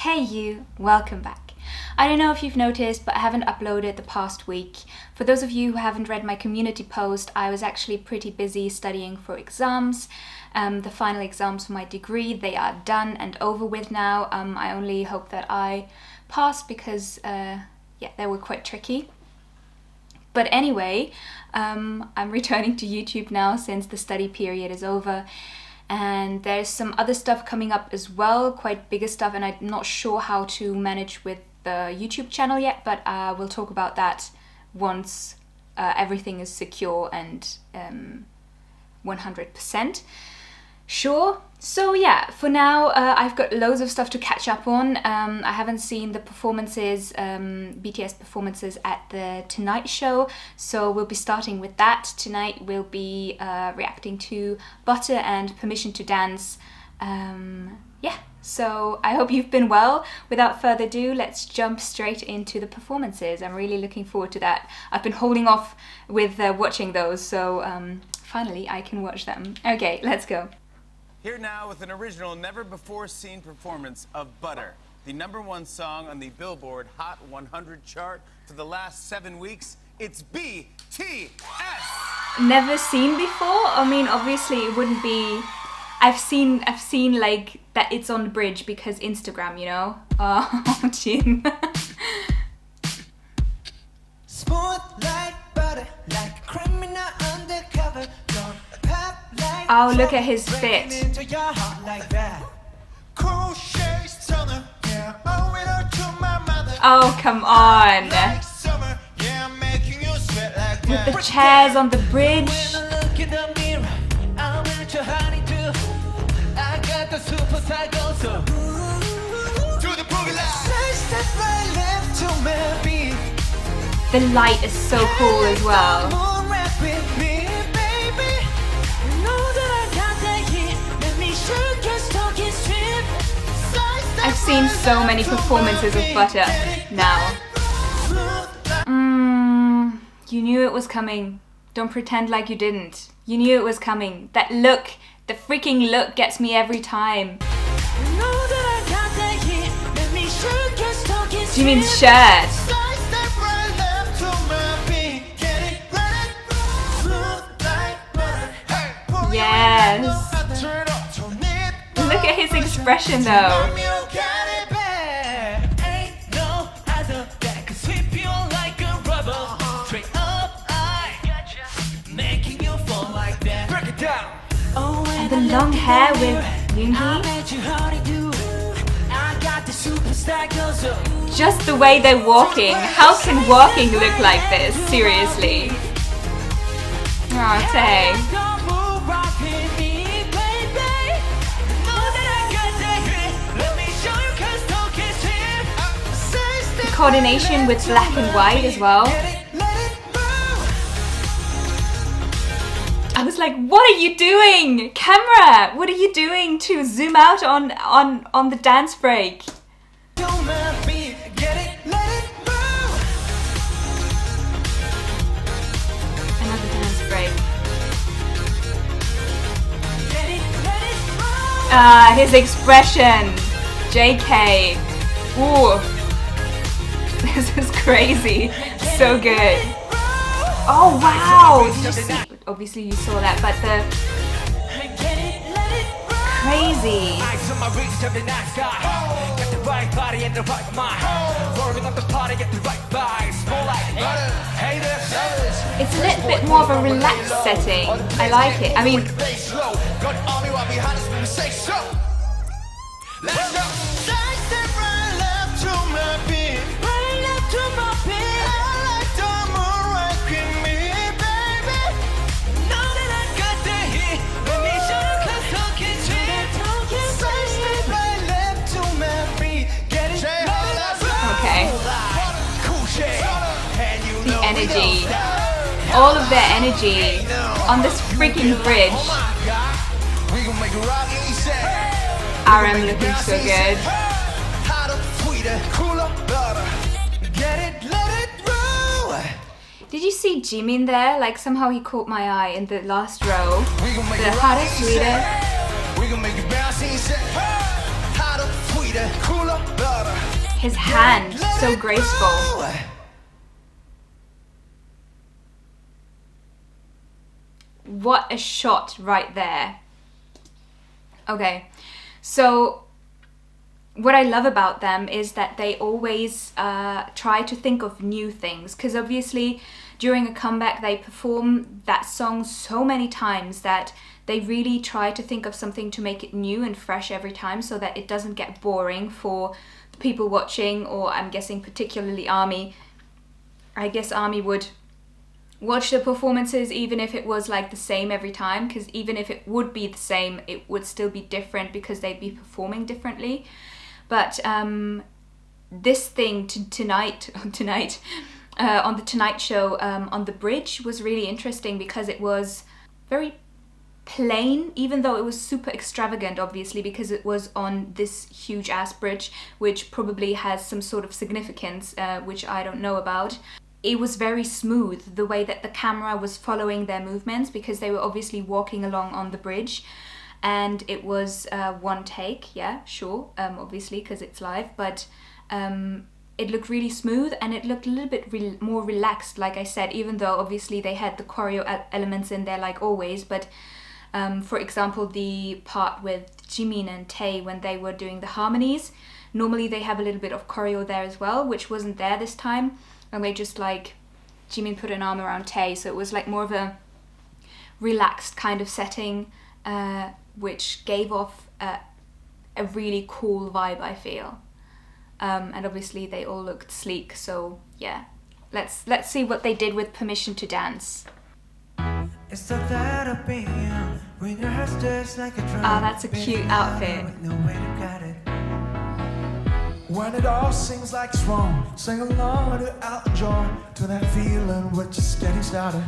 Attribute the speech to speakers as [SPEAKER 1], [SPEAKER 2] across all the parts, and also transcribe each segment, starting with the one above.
[SPEAKER 1] Hey you, welcome back. I don't know if you've noticed, but I haven't uploaded the past week. For those of you who haven't read my community post, I was actually pretty busy studying for exams. The final exams for my degree, they are done and over with now. I only hope that I pass because they were quite tricky. But anyway, I'm returning to YouTube now since the study period is over. And there's some other stuff coming up as well, quite bigger stuff, and I'm not sure how to manage with the YouTube channel yet, but we'll talk about that once everything is secure and 100% sure. So yeah, for now I've got loads of stuff to catch up on. I haven't seen the performances, BTS performances at the Tonight Show, so we'll be starting with that. Tonight we'll be reacting to Butter and Permission to Dance. So I hope you've been well. Without further ado, let's jump straight into the performances. I'm really looking forward to that. I've been holding off with watching those, so finally I can watch them. Okay, let's go.
[SPEAKER 2] Here now with an original, never-before-seen performance of Butter, the #1 song on the Billboard Hot 100 chart for the last 7 weeks. It's BTS!
[SPEAKER 1] Never seen before? I mean, obviously it wouldn't be... I've seen like that it's on the bridge because Instagram, you know? Oh, Jim.
[SPEAKER 3] Smooth like butter, like a criminal undercover.
[SPEAKER 1] Oh, look at his fit. Oh, come on. With the chairs on the bridge. The light is so cool as well. I've seen so many performances of Butter now. You knew it was coming. Don't pretend like you didn't. You knew it was coming. That look, the freaking look gets me every time. Jimin's shirt. Yes. Look at his expression though. And the long hair with Yoongi. Just the way they're walking. How can walking look like this? Seriously. Oh, Tae. Coordination with black and white as well. I was like, what are you doing? Camera, what are you doing to zoom out on the dance break? Another dance break. His expression. JK. Ooh. This is crazy. So good. Oh wow! Did you see? Obviously you saw that, but the crazy. It's a little bit more of a relaxed setting. I like it. I mean, energy, all of their energy on this freaking bridge. RM looking so good. Did you see Jimin there? Like somehow he caught my eye in the last row. The hotter, sweeter. His hand, so graceful. What a shot right there. Okay, so what I love about them is that they always try to think of new things, because obviously during a comeback they perform that song so many times that they really try to think of something to make it new and fresh every time, so that it doesn't get boring for the people watching, or I'm guessing particularly ARMY. I guess ARMY would watch the performances even if it was like the same every time, because even if it would be the same, it would still be different because they'd be performing differently. But this thing tonight on the Tonight Show, on the bridge, was really interesting because it was very plain, even though it was super extravagant, obviously, because it was on this huge ass bridge, which probably has some sort of significance, which I don't know about. It was very smooth, the way that the camera was following their movements, because they were obviously walking along on the bridge, and it was one take, yeah, sure, obviously, because it's live, but it looked really smooth, and it looked a little bit more relaxed, like I said, even though obviously they had the choreo elements in there like always. But for example, the part with Jimin and Tae, when they were doing the harmonies, normally they have a little bit of choreo there as well, which wasn't there this time. And they just like, Jimin put an arm around Tae, so it was like more of a relaxed kind of setting, which gave off a really cool vibe, I feel. And obviously they all looked sleek, so yeah. Let's see what they did with Permission to Dance.
[SPEAKER 3] It's so that of being when your heart stirs like a drum.
[SPEAKER 1] Oh, that's a cute outfit.
[SPEAKER 3] No way to guide it. When it all seems like it's wrong, sing along to Elton John, to that feeling we're just getting started.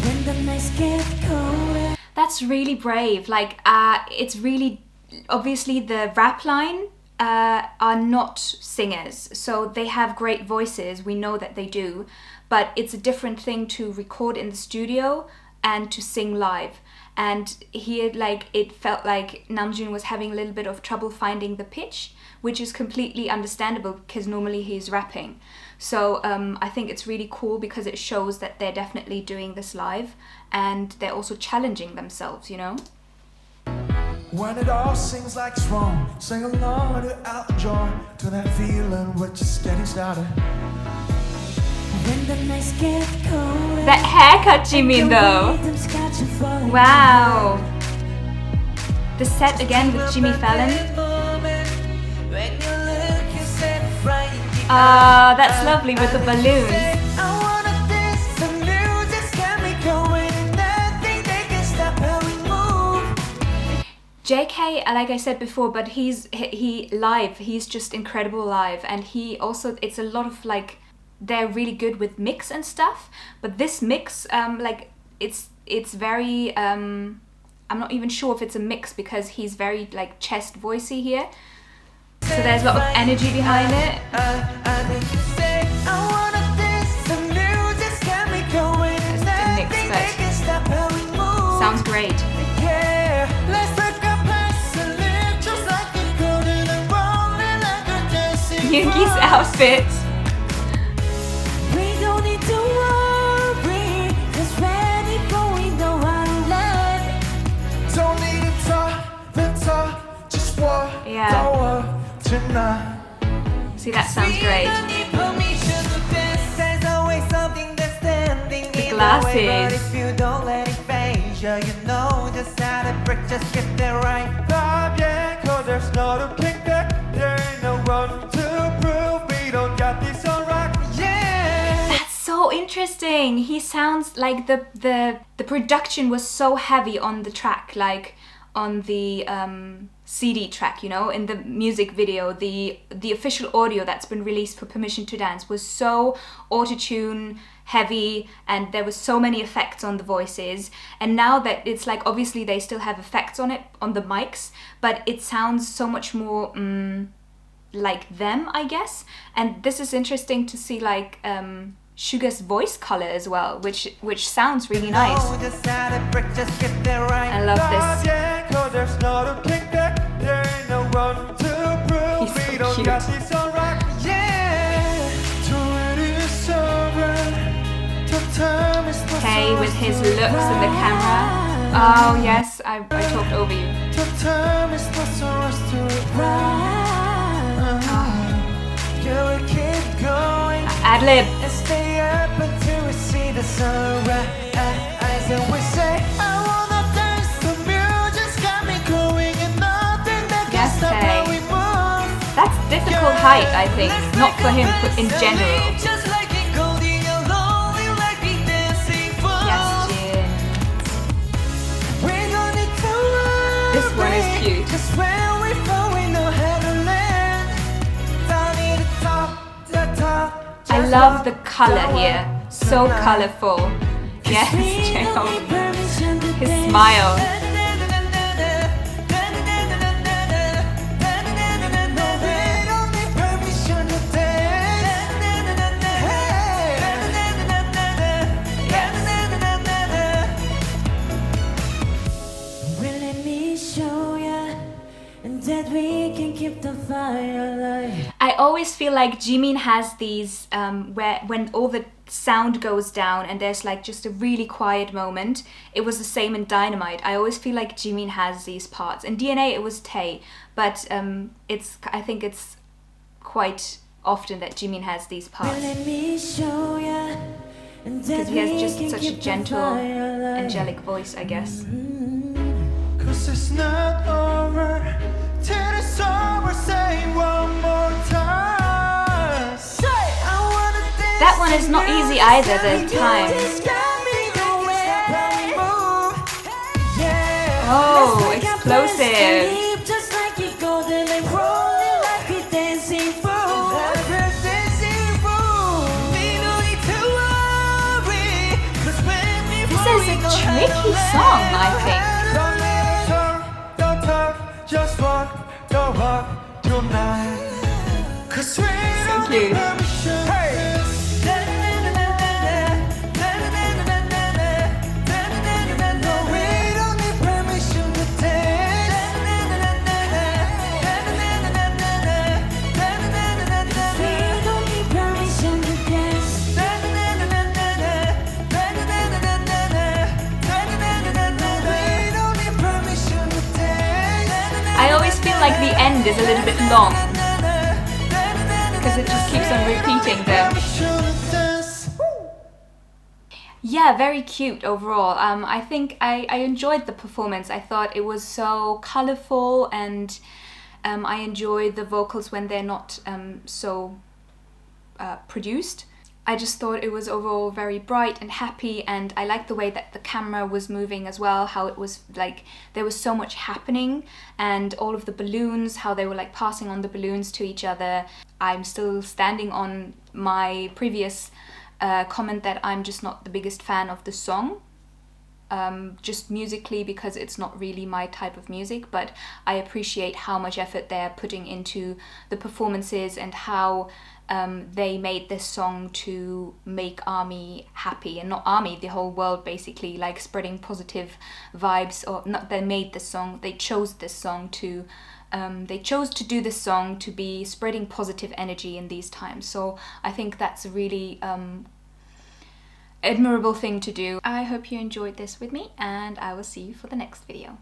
[SPEAKER 3] When the nights get colder.
[SPEAKER 1] That's really brave. Like, it's really, obviously the rap line are not singers, so they have great voices, we know that they do, but it's a different thing to record in the studio and to sing live. And here, like, it felt like Namjoon was having a little bit of trouble finding the pitch, which is completely understandable because normally he's rapping. So I think it's really cool because it shows that they're definitely doing this live, and they're also challenging themselves, you know?
[SPEAKER 3] When it all seems like it's wrong, sing along to Elton John, to that feeling we're just getting started. When the nights get colder.
[SPEAKER 1] That haircut, Jimin, though. Wow. The set again with Jimmy Fallon. Ah, that's lovely with the balloons. JK, like I said before, but he live, he's just incredible live, and he also, it's a lot of like, they're really good with mix and stuff, but this mix, like, it's very, I'm not even sure if it's a mix because he's very like chest voicey here, so there's a lot of energy behind it. It's a mix, but sounds great. Yoongi's outfit.
[SPEAKER 3] We don't need to worry, 'cause ready for we know how to love. Don't need to talk, the talk, just walk.
[SPEAKER 1] Yeah.
[SPEAKER 3] Don't walk tonight.
[SPEAKER 1] See, that sounds great.
[SPEAKER 3] There's always something that's standing in the
[SPEAKER 1] glasses.
[SPEAKER 3] way, but if you don't let it phase you, you know just how to break, just get the right vibe, yeah. 'Cause there's not a pink there, there ain't no one to prove we don't got this on rock, yeah.
[SPEAKER 1] That's so interesting. He sounds like the production was so heavy on the track, like on the CD track, you know, in the music video, the official audio that's been released for Permission to Dance was so autotune heavy, and there was so many effects on the voices. And now that it's like, obviously they still have effects on it, on the mics, but it sounds so much more like them, I guess. And this is interesting to see, like Suga's voice color as well, which sounds really nice. I love this. He
[SPEAKER 3] we don't
[SPEAKER 1] cute.
[SPEAKER 3] got this all right. Yeah,
[SPEAKER 1] Tay with his looks in the camera. Oh yes, I talked over you. Ad-lib.
[SPEAKER 3] Stay up until we see the sunrise. And we say, I wanna dance to music, got me going, and nothing that can
[SPEAKER 1] Yes,
[SPEAKER 3] stop
[SPEAKER 1] Tay.
[SPEAKER 3] how we move.
[SPEAKER 1] That's difficult height, I think. Not for him, but in general.
[SPEAKER 3] Just like it gold in your lonely, like we dancing for.
[SPEAKER 1] Yes, Jin.
[SPEAKER 3] We don't need to worry.
[SPEAKER 1] This one is cute.
[SPEAKER 3] Just when we fall, we know how to land. Down in the top.
[SPEAKER 1] I love the color here. So colorful. Yes, Jin. His smile.
[SPEAKER 3] That we can keep the fire alive.
[SPEAKER 1] I always feel like Jimin has these where when all the sound goes down and there's like just a really quiet moment. It was the same in Dynamite. I always feel like Jimin has these parts. In DNA it was Tay, but I think it's quite often that Jimin has these parts. Because he has just such a gentle, angelic voice, I guess.
[SPEAKER 3] 'Cause it's not over till it's over. Say one more time. Say I wanna dance.
[SPEAKER 1] That one is not easy either, the time. Oh, explosive.
[SPEAKER 3] Just like you golden and rolling like we dancing for.
[SPEAKER 1] This is a tricky song, I think.
[SPEAKER 3] Don't talk, just walk, don't walk tonight. 'Cause we don't
[SPEAKER 1] cute.
[SPEAKER 3] need permission. Hey! No, we don't need permission to dance. We don't need permission to dance.
[SPEAKER 1] I always feel like the end is a little bit long because it just keeps on repeating them. Yeah, very cute overall. I think I enjoyed the performance. I thought it was so colorful, and I enjoyed the vocals when they're not so produced. I just thought it was overall very bright and happy, and I liked the way that the camera was moving as well, how it was like there was so much happening, and all of the balloons, how they were like passing on the balloons to each other. I'm still standing on my previous comment that I'm just not the biggest fan of the song, just musically, because it's not really my type of music, but I appreciate how much effort they're putting into the performances and how they made this song to make ARMY happy, and not ARMY, the whole world basically, like spreading positive vibes. Or not, they made this song, they chose this song to they chose to do this song to be spreading positive energy in these times. So I think that's a really admirable thing to do. I hope you enjoyed this with me, and I will see you for the next video.